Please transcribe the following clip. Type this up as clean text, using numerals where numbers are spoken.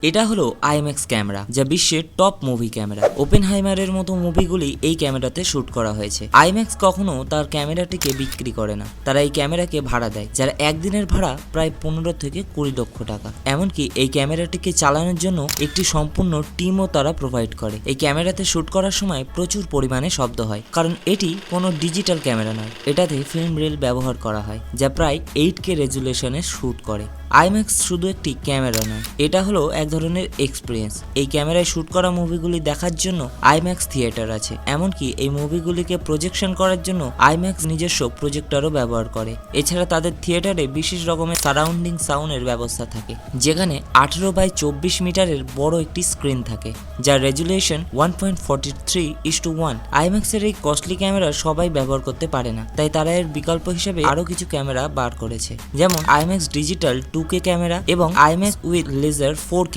এটা হলো IMAX camera, যা বিশ্বের টপ মুভি ক্যামেরা। ওপেনহাইমারের মতো মুভিগুলি এই ক্যামেরাতে শুট করা হয়েছে। আইম্যাক্স কখনো তার ক্যামেরাটিকে বিক্রি করে না, তারা এই ক্যামেরাকে ভাড়া দেয়, যার একদিনের ভাড়া প্রায় 15 থেকে 20 লক্ষ টাকা। এমনকি এই ক্যামেরাটিকে চালানোর জন্য একটি সম্পূর্ণ টিমও তারা প্রোভাইড করে। এই ক্যামেরাতে শুট করার সময় প্রচুর পরিমাণে শব্দ হয়, কারণ এটি কোনো ডিজিটাল ক্যামেরা নয়, এটাতে ফিল্ম রিল ব্যবহার করা হয়, যা প্রায় 8K রেজুলেশনে শুট করে। আইম্যাক্স শুধু একটি ক্যামেরা নয়, এটা হলো এক ধরনের এক্সপিরিয়েন্স। এই ক্যামেরায় শুট করা মুভিগুলি দেখার জন্য আইম্যাক্স থিয়েটার আছে, এমনকি এই মুভিগুলিকে প্রজেকশন করার জন্য আইম্যাক্স নিজস্ব প্রজেক্টরও ব্যবহার করে। এছাড়া তাদের থিয়েটারে বিশেষ রকমের সারাউন্ডিং সাউন্ডের ব্যবস্থা থাকে, যেখানে 18x24 মিটারের বড় একটি স্ক্রিন থাকে, যার রেজুলেশন 1.43:1। আইম্যাক্সের এই কস্টলি ক্যামেরা সবাই ব্যবহার করতে পারে না, তাই তারা এর বিকল্প হিসেবে আরো কিছু ক্যামেরা বার করেছে, যেমন আইম্যাক্স ডিজিটাল 2K ক্যামেরা এবং আইম্যাক্স উইথ লেজার 4K